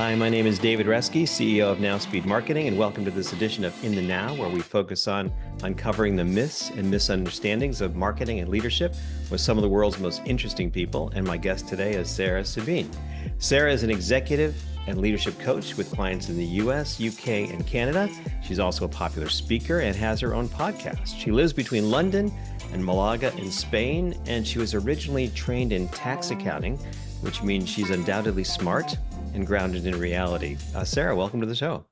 Hi, my name is David Reske, CEO of Nowspeed Marketing, and welcome to this edition of In the Now, where we focus on uncovering the myths and misunderstandings of marketing and leadership with some of the world's most interesting people. And my guest today is Sara Sabin. Sara is an executive and leadership coach with clients in the US, UK, and Canada. She's also a popular speaker and has her own podcast. She lives between London and Malaga in Spain, and she was originally trained in tax accounting, which means she's undoubtedly smart and grounded in reality. Sara, welcome to the show.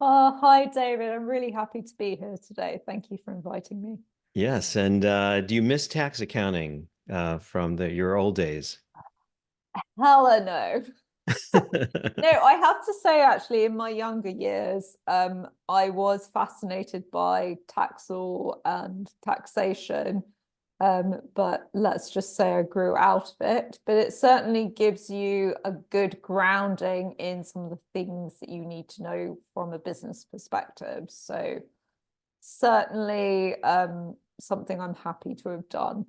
Hi, David. I'm really happy to be here today. Thank you for inviting me. Yes, and do you miss tax accounting from your old days? Hella no. No, I have to say, actually, in my younger years, I was fascinated by tax law and taxation. But let's just say I grew out of it. But it certainly gives you a good grounding in some of the things that you need to know from a business perspective. So certainly something I'm happy to have done.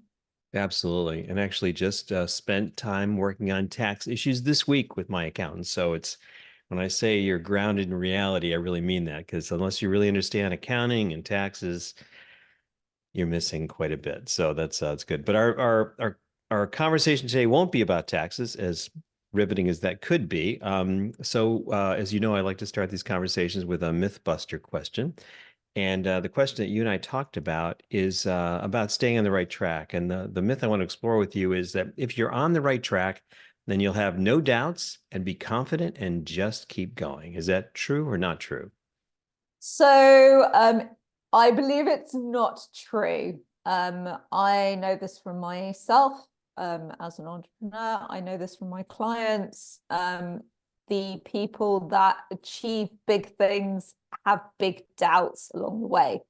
Absolutely. And actually just spent time working on tax issues this week with my accountant. So it's when I say you're grounded in reality, I really mean that, because unless you really understand accounting and taxes, you're missing quite a bit. So that's good. But our conversation today won't be about taxes, as riveting as that could be. As you know, I like to start these conversations with a mythbuster question. And the question that you and I talked about is about staying on the right track. And the myth I want to explore with you is that if you're on the right track, then you'll have no doubts and be confident and just keep going. Is that true or not true? So I believe it's not true. I know this from myself as an entrepreneur. I know this from my clients. The people that achieve big things have big doubts along the way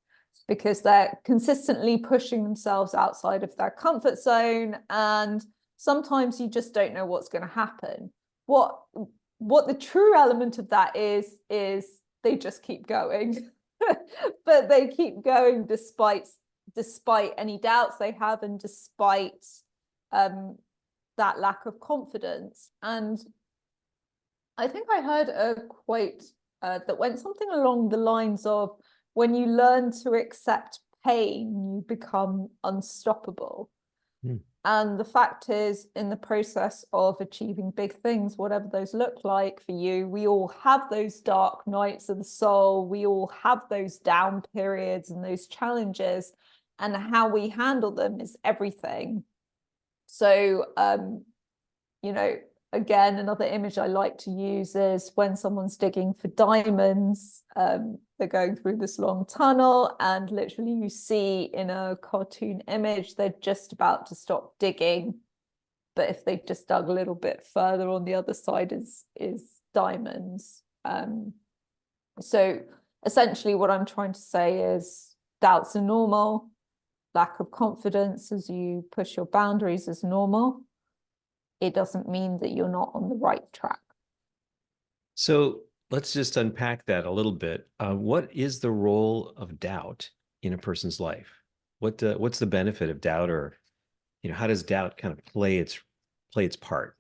because they're consistently pushing themselves outside of their comfort zone, and sometimes you just don't know what's going to happen. What the true element of that is they just keep going. But they keep going despite any doubts they have, and despite that lack of confidence. And I think I heard a quote that went something along the lines of, when you learn to accept pain, you become unstoppable. And the fact is, in the process of achieving big things, whatever those look like for you, we all have those dark nights of the soul. We all have those down periods and those challenges, and how we handle them is everything. So, again, another image I like to use is when someone's digging for diamonds. They're going through this long tunnel, and literally you see in a cartoon image, they're just about to stop digging. But if they just dug a little bit further, on the other side is diamonds. So essentially what I'm trying to say is doubts are normal. Lack of confidence as you push your boundaries is normal. It doesn't mean that you're not on the right track. So let's just unpack that a little bit. What is the role of doubt in a person's life? What's the benefit of doubt, or how does doubt kind of play its part?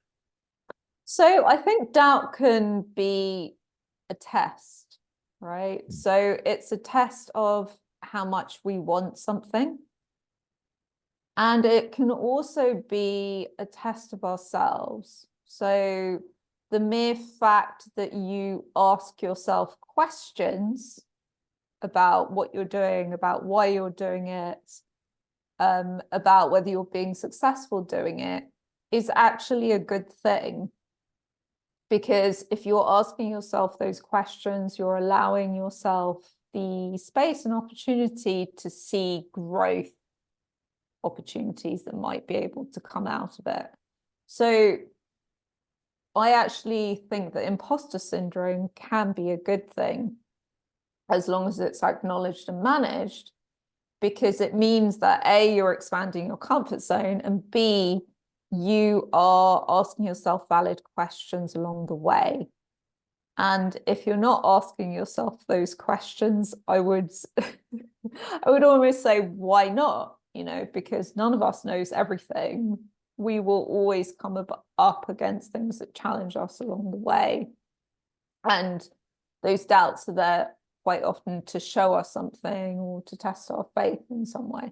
So I think doubt can be a test, right? So it's a test of how much we want something. And it can also be a test of ourselves. So the mere fact that you ask yourself questions about what you're doing, about why you're doing it, about whether you're being successful doing it, is actually a good thing. Because if you're asking yourself those questions, you're allowing yourself the space and opportunity to see growth opportunities that might be able to come out of it. So I actually think that imposter syndrome can be a good thing, as long as it's acknowledged and managed, because it means that A, you're expanding your comfort zone, and B, you are asking yourself valid questions along the way. And if you're not asking yourself those questions, I would almost say, why not? Because none of us knows everything. We will always come up against things that challenge us along the way. And those doubts are there quite often to show us something or to test our faith in some way.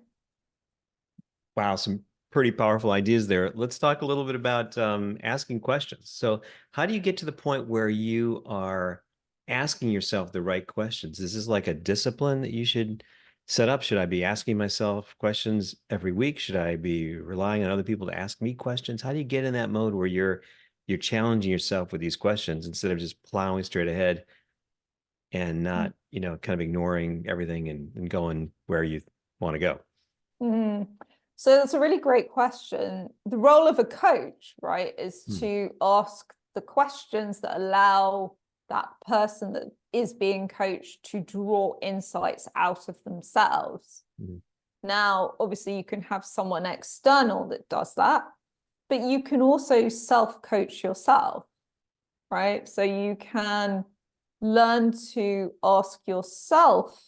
Wow, some pretty powerful ideas there. Let's talk a little bit about asking questions. So, how do you get to the point where you are asking yourself the right questions? Is this like a discipline that you should set up? Should I be asking myself questions every week? Should I be relying on other people to ask me questions? How do you get in that mode where you're challenging yourself with these questions instead of just plowing straight ahead and not, kind of ignoring everything and going where you want to go? Mm. So that's a really great question. The role of a coach, right, is to ask the questions that allow that person that is being coached to draw insights out of themselves. Now, obviously, you can have someone external that does that, but you can also self-coach yourself, right? So you can learn to ask yourself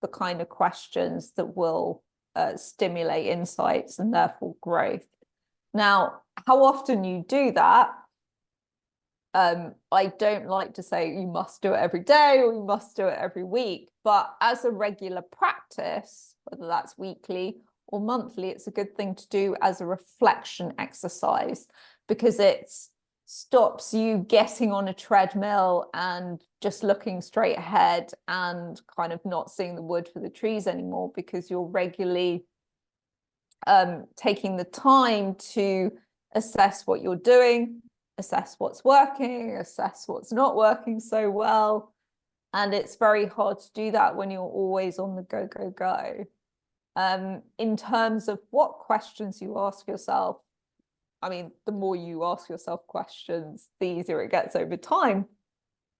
the kind of questions that will stimulate insights and therefore growth. Now, how often you do that, I don't like to say you must do it every day or you must do it every week, but as a regular practice, whether that's weekly or monthly, it's a good thing to do as a reflection exercise, because it stops you getting on a treadmill and just looking straight ahead and kind of not seeing the wood for the trees anymore, because you're regularly taking the time to assess what you're doing, assess what's working, assess what's not working so well. And it's very hard to do that when you're always on the go, go, go. In terms of what questions you ask yourself, I mean, the more you ask yourself questions, the easier it gets over time.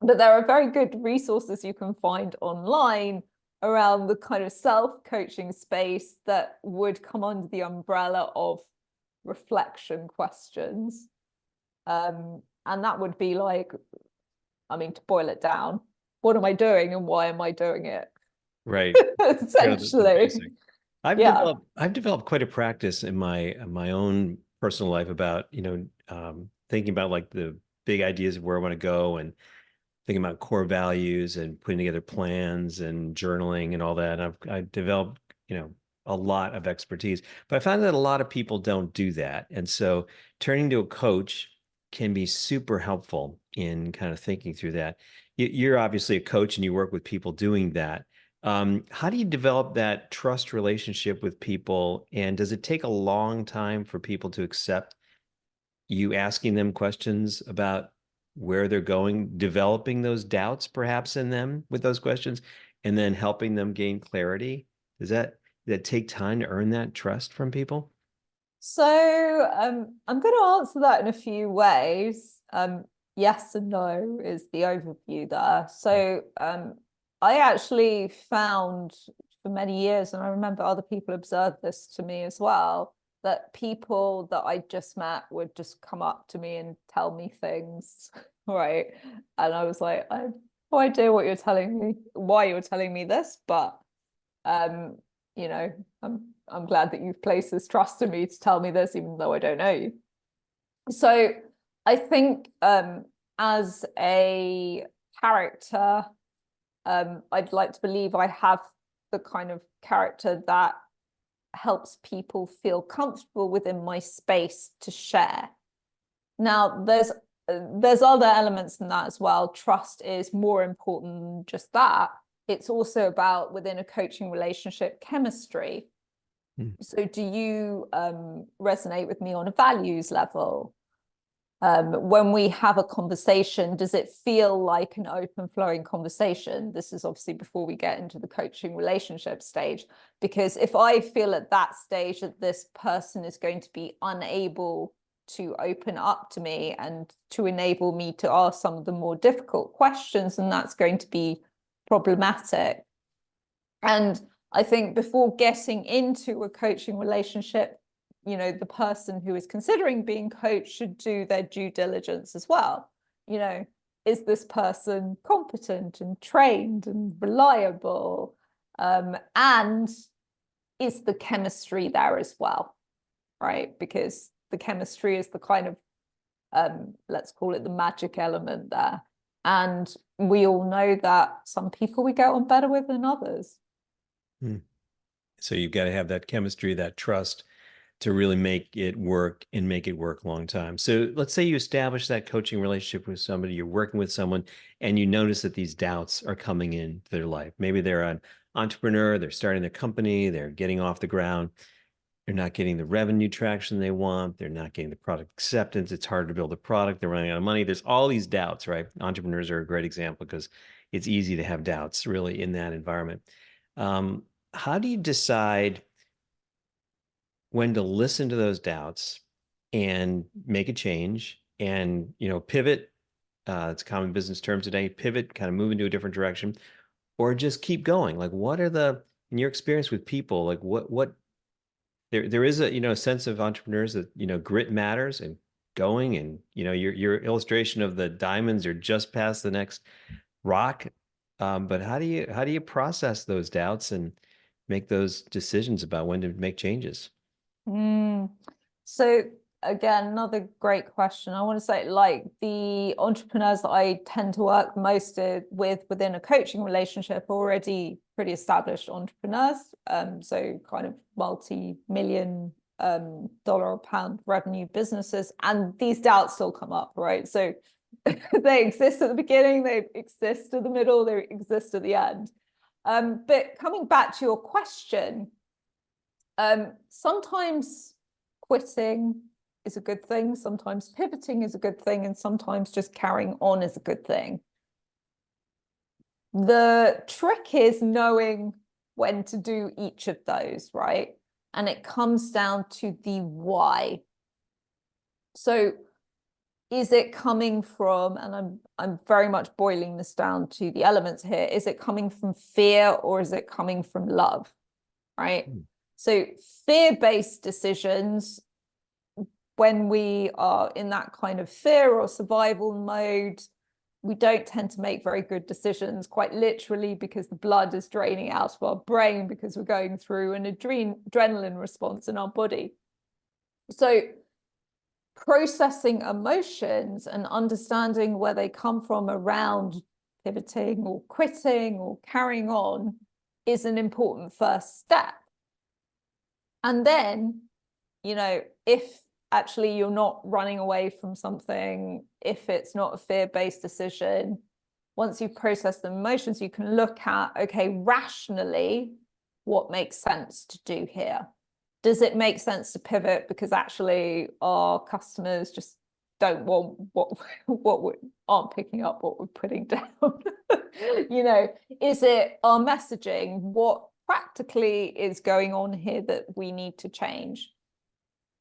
But there are very good resources you can find online around the kind of self-coaching space that would come under the umbrella of reflection questions. And that would be like, I mean, to boil it down, what am I doing and why am I doing it? Right. Essentially. I've developed quite a practice in my own personal life about, thinking about like the big ideas of where I want to go and thinking about core values and putting together plans and journaling and all that. I've developed, a lot of expertise, but I found that a lot of people don't do that. And so turning to a coach can be super helpful in kind of thinking through that. You're obviously a coach and you work with people doing that. How do you develop that trust relationship with people? And does it take a long time for people to accept you asking them questions about where they're going, developing those doubts perhaps in them with those questions, and then helping them gain clarity? Does that take time to earn that trust from people? So I'm going to answer that in a few ways. Yes and no is the overview there. So I actually found for many years, and I remember other people observed this to me as well, that people that I just met would just come up to me and tell me things, right? And I was like, I have no idea what you're telling me, why you're telling me this, but you know, I'm glad that you've placed this trust in me to tell me this, even though I don't know you. So I think as a character, I'd like to believe I have the kind of character that helps people feel comfortable within my space to share. Now, there's other elements in that as well. Trust is more important than just that. It's also about, within a coaching relationship, chemistry. So do you resonate with me on a values level? When we have a conversation, does it feel like an open flowing conversation? This is obviously before we get into the coaching relationship stage, because if I feel at that stage that this person is going to be unable to open up to me and to enable me to ask some of the more difficult questions, then that's going to be problematic. And I think before getting into a coaching relationship, the person who is considering being coached should do their due diligence as well. Is this person competent and trained and reliable? And is the chemistry there as well, right? Because the chemistry is the kind of, let's call it the magic element there. And we all know that some people we get on better with than others. Hmm. So you've got to have that chemistry, that trust to really make it work and make it work a long time. So let's say you establish that coaching relationship with somebody, you're working with someone, and you notice that these doubts are coming into their life. Maybe they're an entrepreneur, they're starting a company, they're getting off the ground, they're not getting the revenue traction they want, they're not getting the product acceptance, it's hard to build a product, they're running out of money. There's all these doubts, right? Entrepreneurs are a great example because it's easy to have doubts really in that environment. How do you decide when to listen to those doubts and make a change and pivot? It's a common business term today. Pivot, kind of move into a different direction, or just keep going. Like, what are the in your experience with people? Like, what there is a sense of entrepreneurs that grit matters and going, and your illustration of the diamonds are just past the next rock. But how do you process those doubts and make those decisions about when to make changes? Mm. So again, another great question. I want to say, like, the entrepreneurs that I tend to work most with within a coaching relationship are already pretty established entrepreneurs. So kind of multi-million dollar or pound revenue businesses, and these doubts still come up, right? So they exist at the beginning, they exist at the middle, they exist at the end. But coming back to your question, sometimes quitting is a good thing, sometimes pivoting is a good thing, and sometimes just carrying on is a good thing. The trick is knowing when to do each of those, right? And it comes down to the why. So is it coming from, and I'm very much boiling this down to the elements here, is it coming from fear or is it coming from love, right? Hmm. So fear-based decisions, when we are in that kind of fear or survival mode, we don't tend to make very good decisions, quite literally, because the blood is draining out of our brain because we're going through an adrenaline response in our body. So processing emotions and understanding where they come from around pivoting or quitting or carrying on is an important first step. And then, if actually you're not running away from something, if it's not a fear-based decision, once you've processed the emotions, you can look at, okay, rationally, what makes sense to do here? Does it make sense to pivot because actually our customers just don't want what we aren't picking up what we're putting down? Is it our messaging? What practically is going on here that we need to change?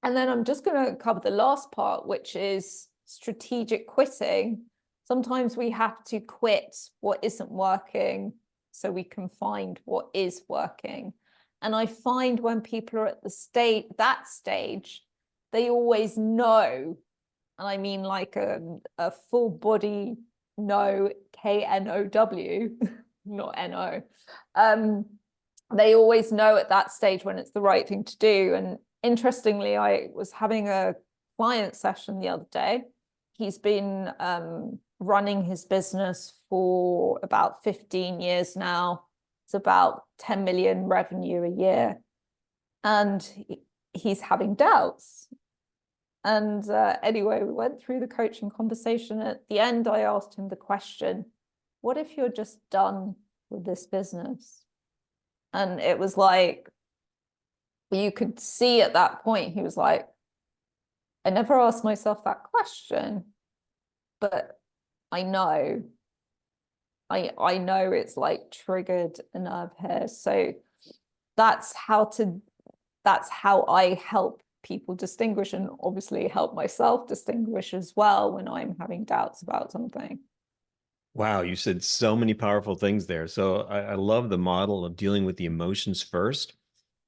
And then I'm just going to cover the last part, which is strategic quitting. Sometimes we have to quit what isn't working so we can find what is working. And I find when people are at that stage, they always know, and I mean like a full body know, K-N-O-W, not N-O. They always know at that stage when it's the right thing to do. And interestingly, I was having a client session the other day. He's been running his business for about 15 years now. It's about 10 million revenue a year. And he's having doubts. And anyway, we went through the coaching conversation. At the end, I asked him the question, what if you're just done with this business? And it was like, you could see at that point, he was like, I never asked myself that question, but I know. I know it's like triggered a nerve here. So that's how I help people distinguish, and obviously help myself distinguish as well when I'm having doubts about something. Wow, you said so many powerful things there. So I love the model of dealing with the emotions first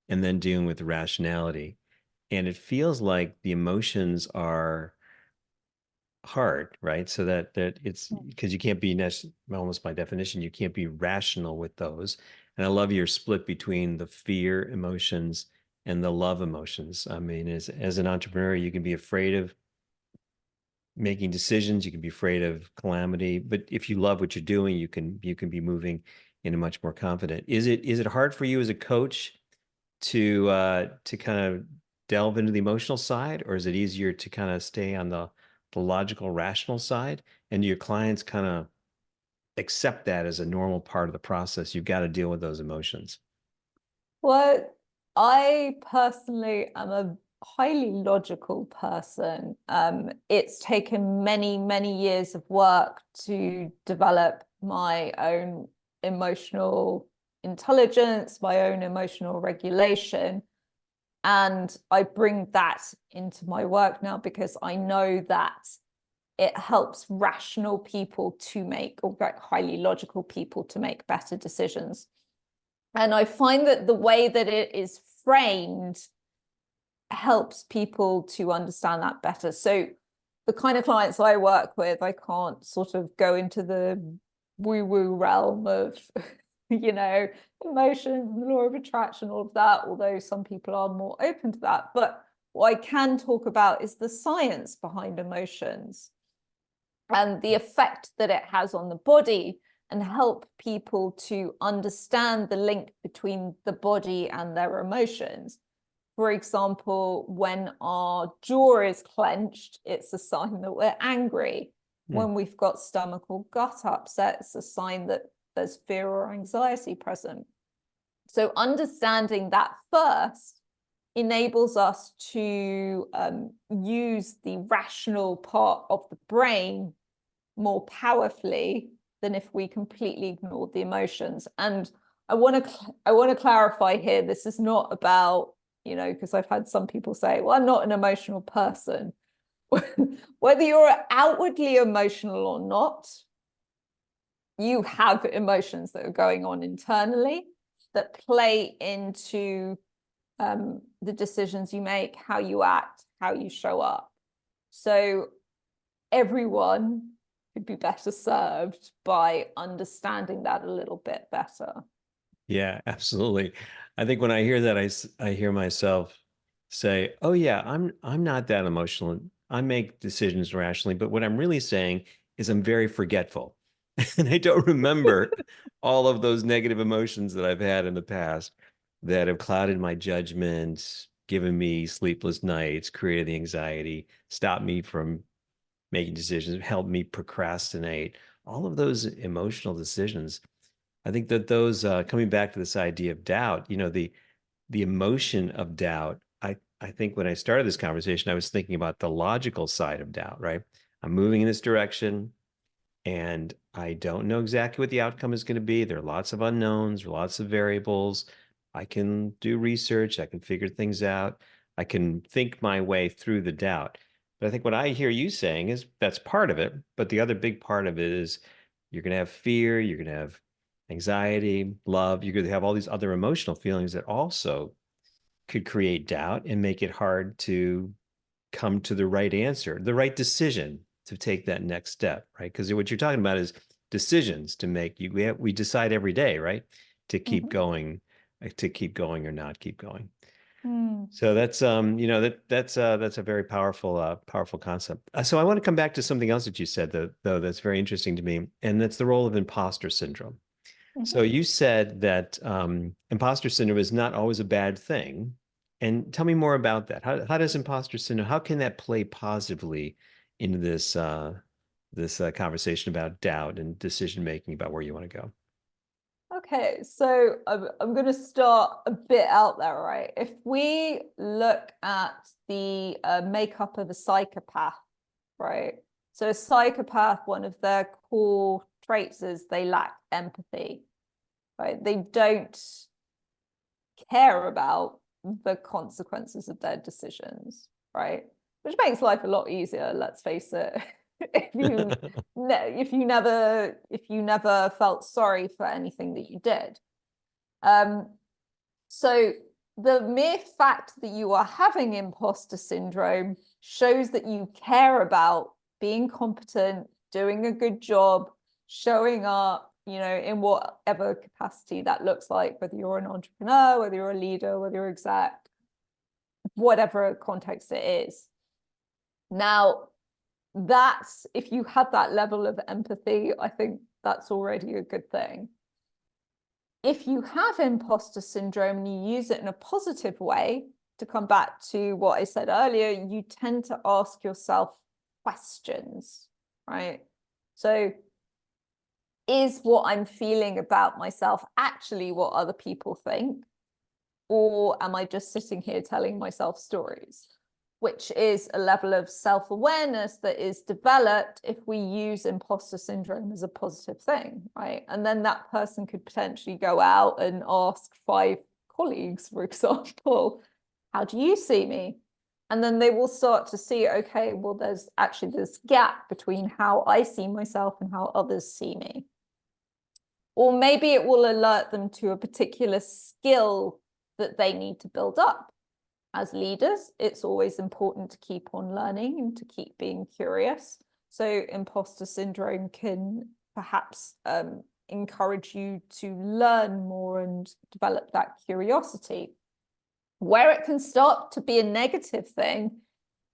and then dealing with the rationality. And it feels like the emotions are hard, right? So that it's because you can't be almost by definition, you can't be rational with those. And I love your split between the fear emotions and the love emotions. I mean, as an entrepreneur, you can be afraid of making decisions. You can be afraid of calamity, but if you love what you're doing, you can be moving in a much more confident. Is it hard for you as a coach to kind of delve into the emotional side, or is it easier to kind of stay on the logical, rational side? And do your clients kind of accept that as a normal part of the process? You've got to deal with those emotions. Well, I personally am a highly logical person. It's taken many, many years of work to develop my own emotional intelligence, my own emotional regulation. And I bring that into my work now because I know that it helps rational people to make, or highly logical people to make better decisions. And I find that the way that it is framed helps people to understand that better. So the kind of clients I work with, I can't sort of go into the woo-woo realm of, emotions and the law of attraction, all of that, although some people are more open to that. But what I can talk about is the science behind emotions and the effect that it has on the body, and help people to understand the link between the body and their emotions. For example, when our jaw is clenched, it's a sign that we're angry. When we've got stomach or gut upset, it's a sign that there's fear or anxiety present. So understanding that first enables us to use the rational part of the brain more powerfully than if we completely ignored the emotions. And I want to clarify here, this is not about, because I've had some people say, well, I'm not an emotional person. Whether you're outwardly emotional or not, you have emotions that are going on internally that play into the decisions you make, how you act, how you show up. So everyone could be better served by understanding that a little bit better. Yeah, absolutely. I think when I hear that, I hear myself say, "Oh yeah, I'm not that emotional. I make decisions rationally." But what I'm really saying is I'm very forgetful, and I don't remember all of those negative emotions that I've had in the past that have clouded my judgment, given me sleepless nights, created the anxiety, stopped me from making decisions, helped me procrastinate. All of those emotional decisions, I think that those coming back to this idea of doubt, the emotion of doubt. I think when I started this conversation, I was thinking about the logical side of doubt, right? I'm moving in this direction and I don't know exactly what the outcome is going to be. There are lots of unknowns, lots of variables. I can do research, I can figure things out, I can think my way through the doubt. But I think what I hear you saying is that's part of it. But the other big part of it is you're going to have fear, you're going to have anxiety, love, you're going to have all these other emotional feelings that also could create doubt and make it hard to come to the right answer, the right decision to take that next step, right? Because what you're talking about is decisions to make. We decide every day, right, to keep going, to keep going or not keep going. Mm. So that's that's a very powerful concept. So I want to come back to something else that you said though that's very interesting to me, and that's the role of imposter syndrome. So you said that imposter syndrome is not always a bad thing. And tell me more about that. How does imposter syndrome, how can that play positively into this conversation about doubt and decision making about where you want to go? Okay, so I'm going to start a bit out there, right? If we look at the makeup of a psychopath, right? So a psychopath, one of their core traits is they lack empathy, right? They don't care about the consequences of their decisions, right? Which makes life a lot easier, let's face it. if you if you never felt sorry for anything that you did. So the mere fact that you are having imposter syndrome shows that you care about being competent, doing a good job, showing up, in whatever capacity that looks like, whether you're an entrepreneur, whether you're a leader, whether you're exec, whatever context it is. Now, that's, if you have that level of empathy, I think that's already a good thing. If you have imposter syndrome and you use it in a positive way, to come back to what I said earlier, you tend to ask yourself questions, right? So is what I'm feeling about myself actually what other people think? Or am I just sitting here telling myself stories? Which is a level of self-awareness that is developed if we use imposter syndrome as a positive thing, right? And then that person could potentially go out and ask 5 colleagues, for example, how do you see me? And then they will start to see, okay, well, there's actually this gap between how I see myself and how others see me. Or maybe it will alert them to a particular skill that they need to build up. As leaders, it's always important to keep on learning and to keep being curious. So imposter syndrome can perhaps encourage you to learn more and develop that curiosity. Where it can start to be a negative thing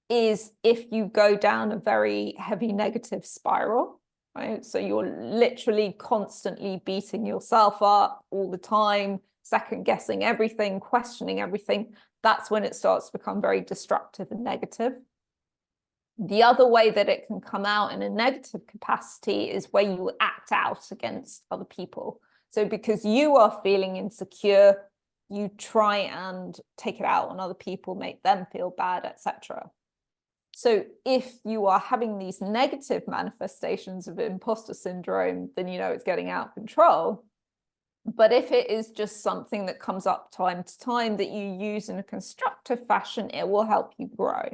is if you go down a very heavy negative spiral, right? So you're literally constantly beating yourself up all the time, second guessing everything, questioning everything. That's when it starts to become very destructive and negative. The other way that it can come out in a negative capacity is where you act out against other people. So because you are feeling insecure, you try and take it out on other people, make them feel bad, etc. So if you are having these negative manifestations of imposter syndrome, then you know it's getting out of control. But if it is just something that comes up time to time that you use in a constructive fashion, it will help you grow.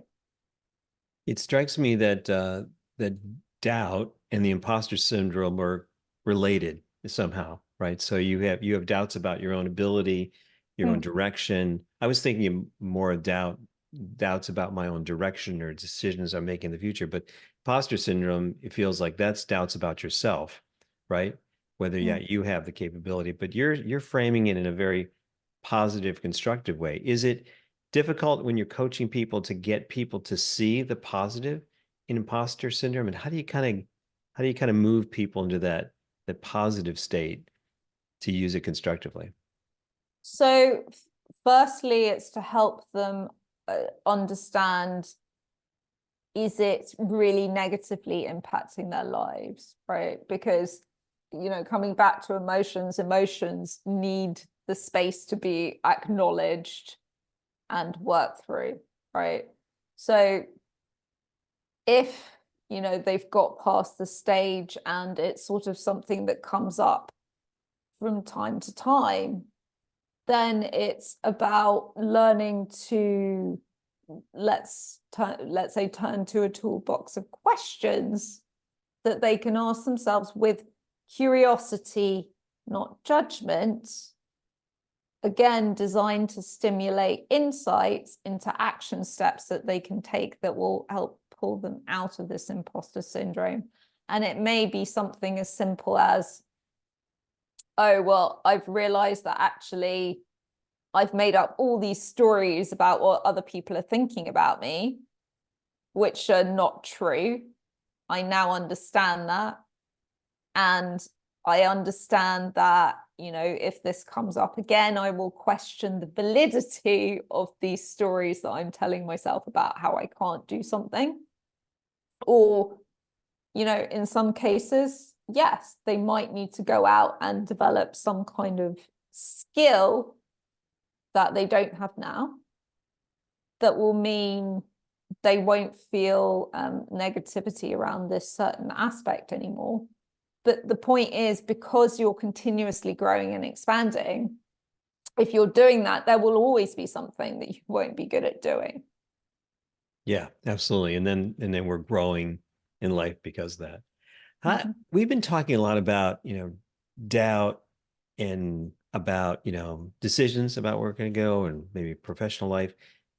It strikes me that that doubt and the imposter syndrome are related somehow, right? So you have doubts about your own ability, your own direction. I was thinking more of doubts about my own direction or decisions I'm making in the future, but imposter syndrome, it feels like that's doubts about yourself, right? Whether yeah, you have the capability, but you're framing it in a very positive, constructive way. Is it difficult when you're coaching people to get people to see the positive in imposter syndrome? And how do you kind of move people into that positive state to use it constructively? So firstly, it's to help them understand, is it really negatively impacting their lives, right? Because, you know, coming back to emotions need the space to be acknowledged and worked through, right? So if, you know, they've got past the stage and it's sort of something that comes up from time to time, then it's about learning to, let's say, turn to a toolbox of questions that they can ask themselves with curiosity, not judgment, again designed to stimulate insights into action steps that they can take that will help pull them out of this imposter syndrome. And it may be something as simple as, oh, well, I've realized that actually I've made up all these stories about what other people are thinking about me, which are not true. I now understand that. And I understand that, you know, if this comes up again, I will question the validity of these stories that I'm telling myself about how I can't do something. Or, you know, in some cases, yes, they might need to go out and develop some kind of skill that they don't have now that will mean they won't feel negativity around this certain aspect anymore. But the point is, because you're continuously growing and expanding, if you're doing that, there will always be something that you won't be good at doing. Yeah, absolutely. And then we're growing in life because of that. We've been talking a lot about, doubt and about, decisions about where we're going to go and maybe professional life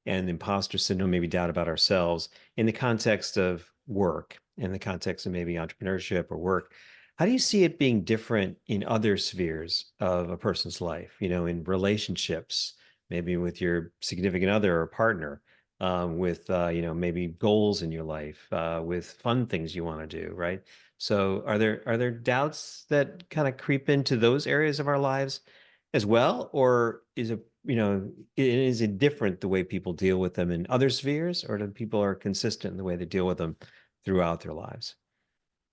and imposter syndrome, maybe doubt about ourselves in the context of work, in the context of maybe entrepreneurship or work. How do you see it being different in other spheres of a person's life, in relationships, maybe with your significant other or partner? with maybe goals in your life, with fun things you want to do, right? So are there doubts that kind of creep into those areas of our lives as well, or is it different the way people deal with them in other spheres, or do people are consistent in the way they deal with them throughout their lives?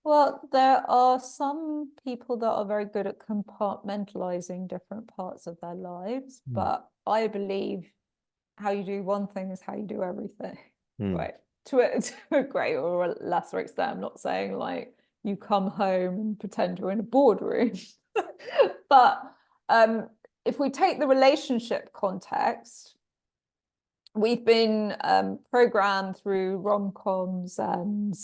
Well, there are some people that are very good at compartmentalizing different parts of their lives, Hmm. but I believe how you do one thing is how you do everything. Hmm. Right. To a greater or a lesser extent. I'm not saying like you come home and pretend you're in a boardroom. But if we take the relationship context, we've been programmed through rom-coms and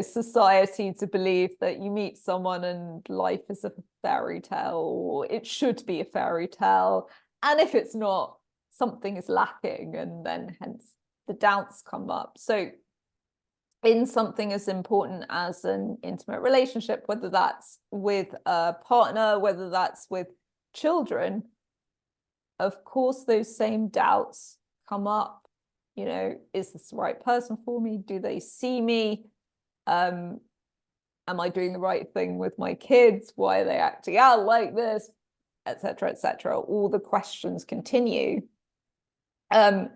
society to believe that you meet someone and life is a fairy tale, or it should be a fairy tale, and if it's not, something is lacking, and then hence the doubts come up. So in something as important as an intimate relationship, whether that's with a partner, whether that's with children, of course, those same doubts come up. Is this the right person for me? Do they see me? Am I doing the right thing with my kids? Why are they acting out like this? Etc., etc. All the questions continue. And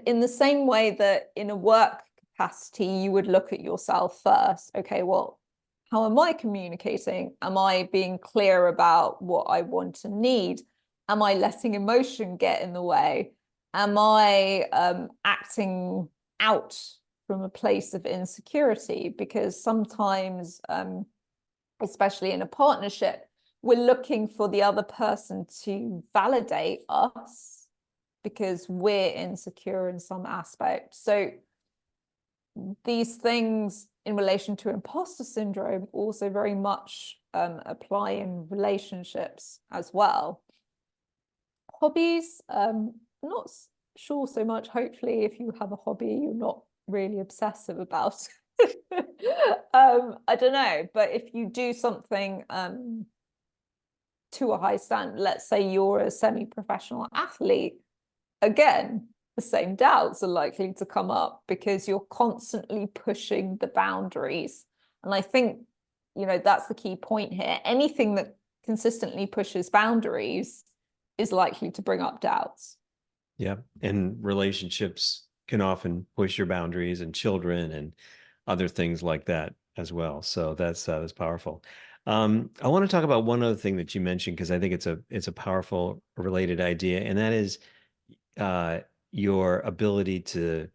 in the same way that in a work capacity, you would look at yourself first. Okay, well, how am I communicating? Am I being clear about what I want and need? Am I letting emotion get in the way? Am I acting out from a place of insecurity? Because sometimes, especially in a partnership, we're looking for the other person to validate us because we're insecure in some aspect. So these things in relation to imposter syndrome also very much apply in relationships as well. Hobbies, not sure so much. Hopefully, if you have a hobby, you're not really obsessive about it. I don't know, but if you do something to a high standard, let's say you're a semi-professional athlete, again, the same doubts are likely to come up because you're constantly pushing the boundaries. And I think, that's the key point here. Anything that consistently pushes boundaries is likely to bring up doubts. Yeah. And relationships can often push your boundaries, and children and other things like that as well. So that's powerful. I want to talk about one other thing that you mentioned, because I think it's a powerful related idea, and that is uh, your ability to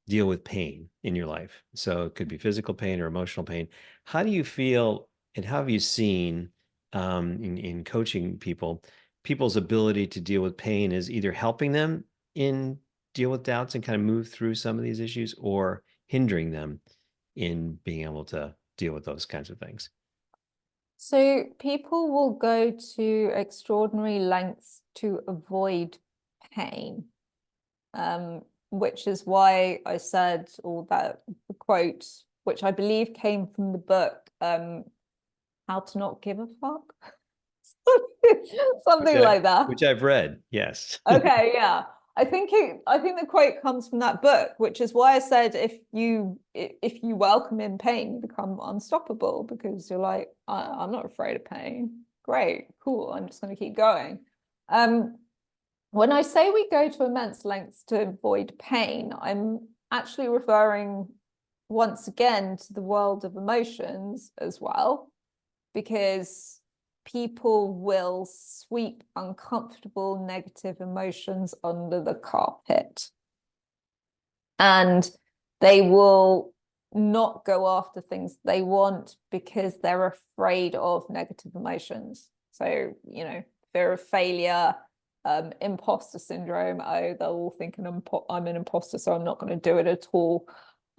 deal with pain in your life. So it could be physical pain or emotional pain. How do you feel, and how have you seen in coaching people, people's ability to deal with pain is either helping them in deal with doubts and kind of move through some of these issues, or hindering them in being able to deal with those kinds of things? So people will go to extraordinary lengths to avoid pain, which is why I said all that, the quote, which I believe came from the book, How to Not Give a Fuck. Which Something I like that. which I've read, yes. Okay, yeah. I think the quote comes from that book, which is why I said if you welcome in pain, you become unstoppable, because you're like, I'm not afraid of pain. Great, cool. I'm just going to keep going. Um, when I say we go to immense lengths to avoid pain, I'm actually referring once again to the world of emotions as well, because people will sweep uncomfortable negative emotions under the carpet, and they will not go after things they want because they're afraid of negative emotions. So, fear of failure, imposter syndrome. Oh, they'll all think I'm an imposter, so I'm not going to do it at all.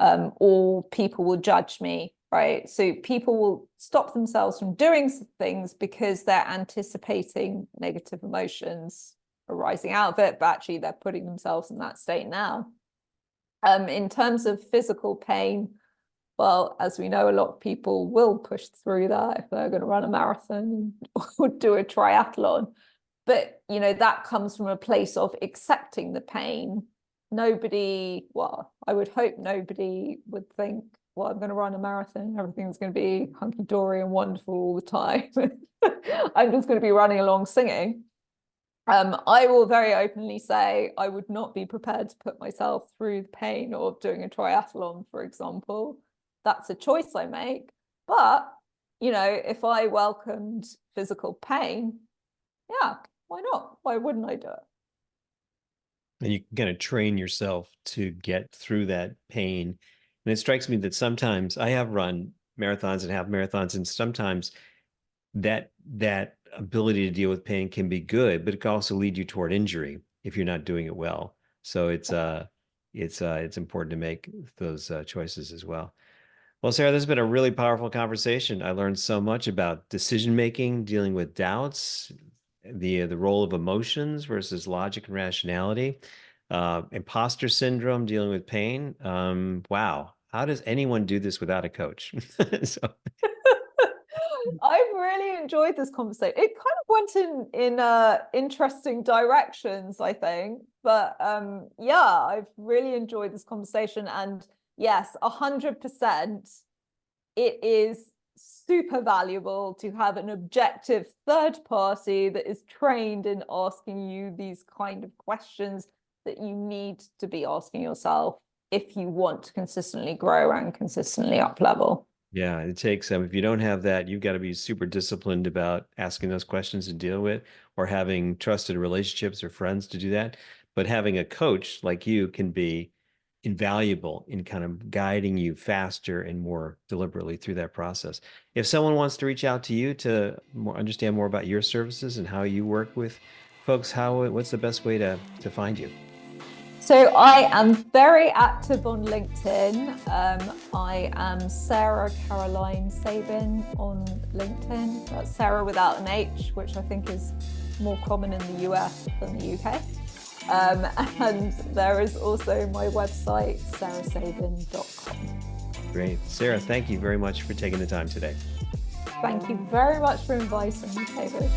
Or people will judge me, right? So people will stop themselves from doing things because they're anticipating negative emotions arising out of it, but actually they're putting themselves in that state now. In terms of physical pain, well, as we know, a lot of people will push through that if they're going to run a marathon or do a triathlon. But, that comes from a place of accepting the pain nobody, well, I would hope nobody would think, well, I'm going to run a marathon, everything's going to be hunky-dory and wonderful all the time. I'm just going to be running along singing. I will very openly say I would not be prepared to put myself through the pain of doing a triathlon, for example. That's a choice I make. But, you know, if I welcomed physical pain, yeah, why not? Why wouldn't I do it? And you can kind of train yourself to get through that pain. And it strikes me that sometimes I have run marathons and half marathons, and sometimes that ability to deal with pain can be good, but it can also lead you toward injury if you're not doing it well. So it's important to make those choices as well. Well, Sarah, this has been a really powerful conversation. I learned so much about decision making, dealing with doubts, the role of emotions versus logic and rationality, imposter syndrome, dealing with pain. Wow, how does anyone do this without a coach? So, I've really enjoyed this conversation. It kind of went in interesting directions, I think. But yeah, I've really enjoyed this conversation. And yes, 100%, it is super valuable to have an objective third party that is trained in asking you these kind of questions that you need to be asking yourself if you want to consistently grow and consistently up level. yeah, it takes if you don't have that, you've got to be super disciplined about asking those questions to deal with, or having trusted relationships or friends to do that. But having a coach like you can be invaluable in kind of guiding you faster and more deliberately through that process. If someone wants to reach out to you to understand more about your services and how you work with folks, what's the best way to find you? So I am very active on LinkedIn. I am Sara Caroline Sabin on LinkedIn. That's Sarah without an H, which I think is more common in the US than the UK. And there is also my website, sarasabin.com. Great. Sarah, thank you very much for taking the time today. Thank you very much for inviting me, David.